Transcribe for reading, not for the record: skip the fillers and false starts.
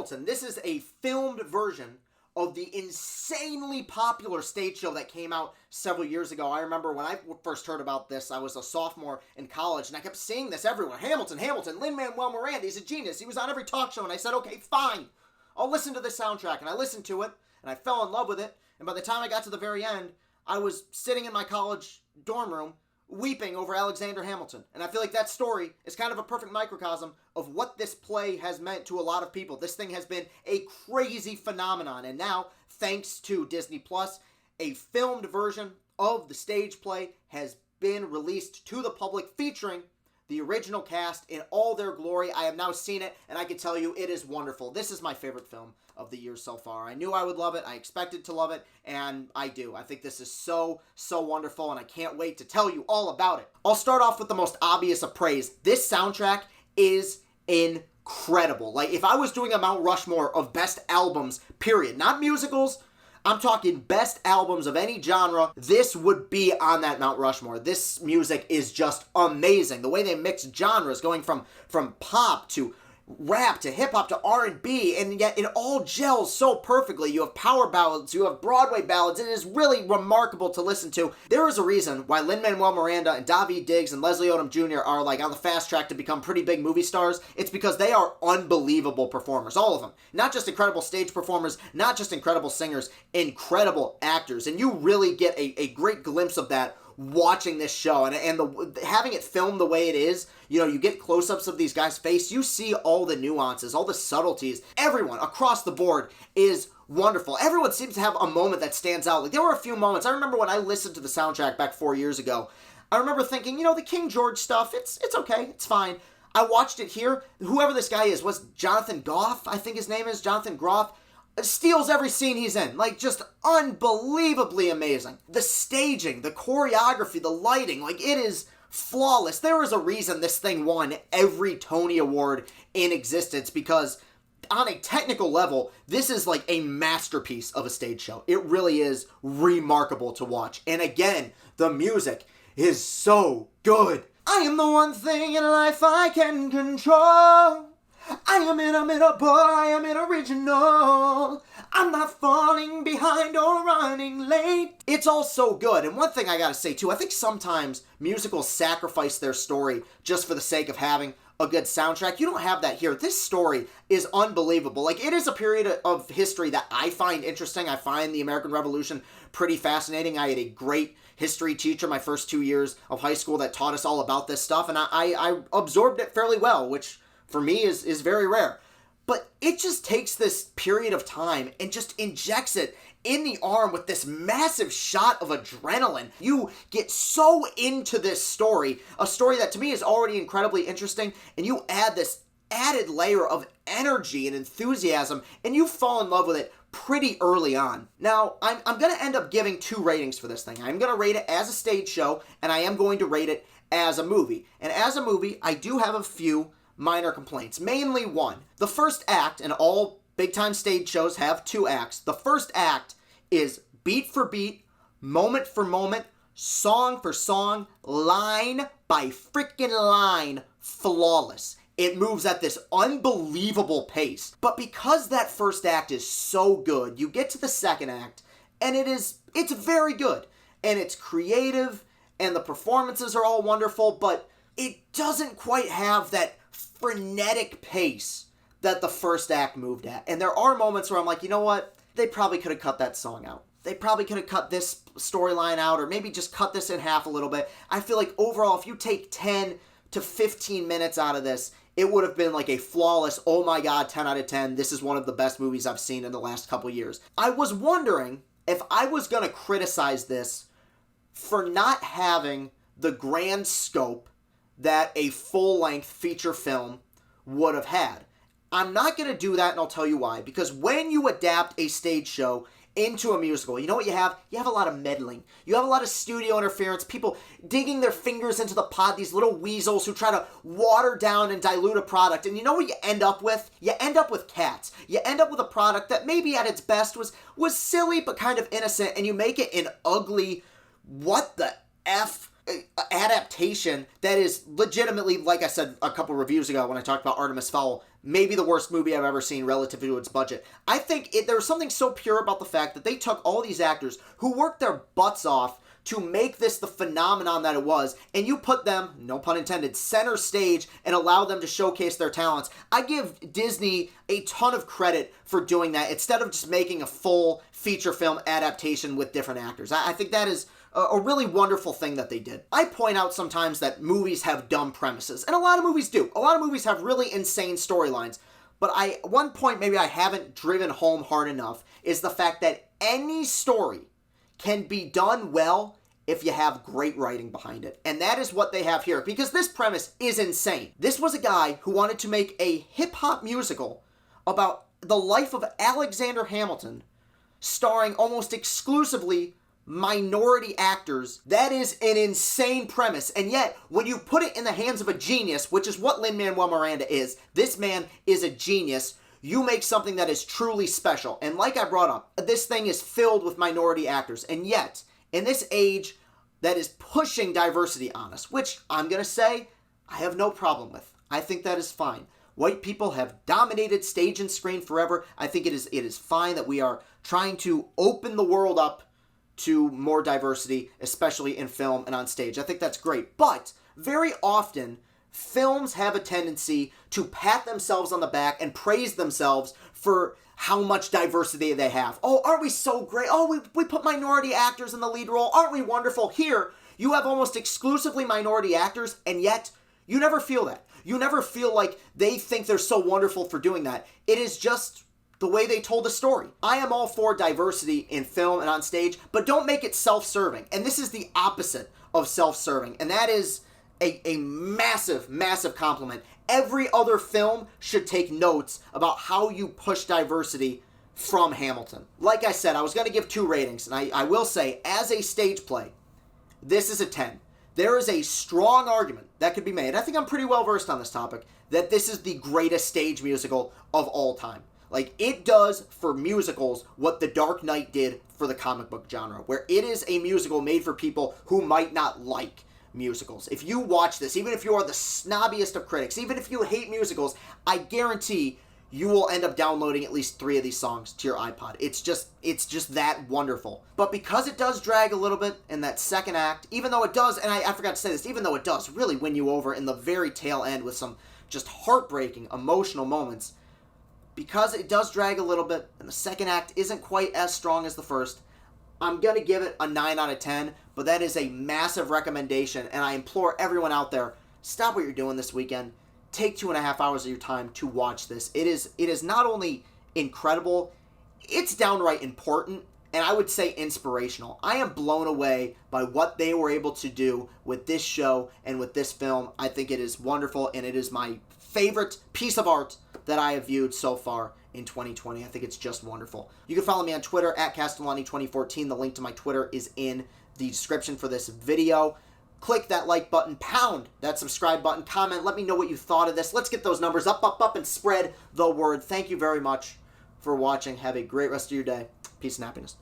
Hamilton. This is a filmed version of the insanely popular stage show that came out several years ago. I remember when I first heard about this, I was a sophomore in college, and I kept seeing this everywhere. Hamilton, Lin-Manuel Miranda, he's a genius. He was on every talk show, and I said, okay, fine. I'll listen to this soundtrack. And I listened to it, and I fell in love with it. And by the time I got to the very end, I was sitting in my college dorm room weeping over Alexander Hamilton. And I feel like that story is kind of a perfect microcosm of what this play has meant to a lot of people. This thing has been a crazy phenomenon. And now, thanks to Disney Plus, a filmed version of the stage play has been released to the public, featuring the original cast in all their glory. I have now seen it, and I can tell you it is wonderful. This is my favorite film of the year so far. I knew I would love it. I expected to love it, and I do. I think this is so wonderful, and I can't wait to tell you all about it. I'll start off with the most obvious of praise. This soundtrack is incredible. Like, if I was doing a Mount Rushmore of best albums, period, not musicals, I'm talking best albums of any genre, this would be on that Mount Rushmore. This music is just amazing. The way they mix genres, going from pop to rap to hip-hop to R&B, and yet it all gels so perfectly. You have power ballads, you have Broadway ballads, and it is really remarkable to listen to. There is a reason why Lin-Manuel Miranda and Daveed Diggs and Leslie Odom Jr. are like on the fast track to become pretty big movie stars. It's because they are unbelievable performers, all of them. Not just incredible stage performers, not just incredible singers, incredible actors, and you really get a great glimpse of that watching this show, and having it filmed the way it is. You know, you get close-ups of these guys' face, you see all the nuances, all the subtleties. Everyone across the board is wonderful. Everyone seems to have a moment that stands out. Like, there were a few moments. I remember when I listened to the soundtrack back 4 years ago, I remember thinking, you know, the King George stuff, it's okay, it's fine. I watched it here. Whoever this guy is, was Jonathan Groff, I think his name is, Jonathan Groff, steals every scene he's in. Like, just unbelievably amazing. The staging, the choreography, the lighting, like, it is flawless. There is a reason this thing won every Tony Award in existence, because on a technical level, this is like a masterpiece of a stage show. It really is remarkable to watch. And again, the music is so good. I am the one thing in life I can control. I am a boy, I am an original. I'm not falling behind or running late. It's all so good. And one thing I gotta say too, I think sometimes musicals sacrifice their story just for the sake of having a good soundtrack. You don't have that here. This story is unbelievable. Like, it is a period of history that I find interesting. I find the American Revolution pretty fascinating. I had a great history teacher my first 2 years of high school that taught us all about this stuff, and I absorbed it fairly well, which for me is very rare. But it just takes this period of time and just injects it in the arm with this massive shot of adrenaline. You get so into this story, a story that to me is already incredibly interesting, and you add this added layer of energy and enthusiasm, and you fall in love with it pretty early on. Now, I'm going to end up giving 2 ratings for this thing. I'm going to rate it as a stage show, and I am going to rate it as a movie. And as a movie, I do have a few minor complaints, mainly one. The first act, and all big-time stage shows have 2 acts. The first act is beat for beat, moment for moment, song for song, line by freaking line, flawless. It moves at this unbelievable pace. But because that first act is so good, you get to the second act, and it's very good. And it's creative, and the performances are all wonderful, but it doesn't quite have that frenetic pace that the first act moved at. And there are moments where I'm like, you know what? They probably could have cut that song out. They probably could have cut this storyline out, or maybe just cut this in half a little bit. I feel like overall, if you take 10 to 15 minutes out of this, it would have been like a flawless, oh my god, 10 out of 10. This is one of the best movies I've seen in the last couple years. I was wondering if I was going to criticize this for not having the grand scope that a full-length feature film would have had. I'm not going to do that, and I'll tell you why. Because when you adapt a stage show into a musical, you know what you have? You have a lot of meddling. You have a lot of studio interference, people digging their fingers into the pot, these little weasels who try to water down and dilute a product. And you know what you end up with? You end up with cats. You end up with a product that maybe at its best was silly but kind of innocent, and you make it an ugly, what the F adaptation that is legitimately, like I said a couple reviews ago when I talked about Artemis Fowl, maybe the worst movie I've ever seen relative to its budget. I think there was something so pure about the fact that they took all these actors who worked their butts off to make this the phenomenon that it was, and you put them, no pun intended, center stage and allow them to showcase their talents. I give Disney a ton of credit for doing that instead of just making a full feature film adaptation with different actors. I think that is a really wonderful thing that they did. I point out sometimes that movies have dumb premises, and a lot of movies do. A lot of movies have really insane storylines, but one point maybe I haven't driven home hard enough is the fact that any story can be done well if you have great writing behind it. And that is what they have here, because this premise is insane. This was a guy who wanted to make a hip-hop musical about the life of Alexander Hamilton, starring almost exclusively minority actors. That is an insane premise. And yet, when you put it in the hands of a genius, which is what Lin-Manuel Miranda is, this man is a genius, you make something that is truly special. And like I brought up, this thing is filled with minority actors. And yet, in this age that is pushing diversity on us, which I'm going to say I have no problem with. I think that is fine. White people have dominated stage and screen forever. I think it is fine that we are trying to open the world up to more diversity, especially in film and on stage. I think that's great. But very often, films have a tendency to pat themselves on the back and praise themselves for how much diversity they have. Oh, aren't we so great? Oh, we put minority actors in the lead role. Aren't we wonderful? Here, you have almost exclusively minority actors, and yet you never feel that. You never feel like they think they're so wonderful for doing that. It is just the way they told the story. I am all for diversity in film and on stage, but don't make it self-serving. And this is the opposite of self-serving, and that is a massive, massive compliment. Every other film should take notes about how you push diversity from Hamilton. Like I said, I was going to give 2 ratings, and I will say, as a stage play, this is a 10. There is a strong argument that could be made, I think I'm pretty well versed on this topic, that this is the greatest stage musical of all time. Like, it does for musicals what The Dark Knight did for the comic book genre, where it is a musical made for people who might not like musicals. If you watch this, even if you are the snobbiest of critics, even if you hate musicals, I guarantee you will end up downloading at least 3 of these songs to your iPod. It's just that wonderful. But because it does drag a little bit in that second act, even though it does, and I forgot to say this, even though it does really win you over in the very tail end with some just heartbreaking, emotional moments, because it does drag a little bit, and the second act isn't quite as strong as the first, I'm going to give it a 9 out of 10, but that is a massive recommendation, and I implore everyone out there, stop what you're doing this weekend, take 2.5 hours of your time to watch this. It is not only incredible, it's downright important, and I would say inspirational. I am blown away by what they were able to do with this show and with this film. I think it is wonderful, and it is my favorite piece of art that I have viewed so far in 2020. I think it's just wonderful. You can follow me on Twitter at Castellani2014. The link to my Twitter is in the description for this video. Click that like button, pound that subscribe button, comment, let me know what you thought of this. Let's get those numbers up, and spread the word. Thank you very much for watching. Have a great rest of your day. Peace and happiness.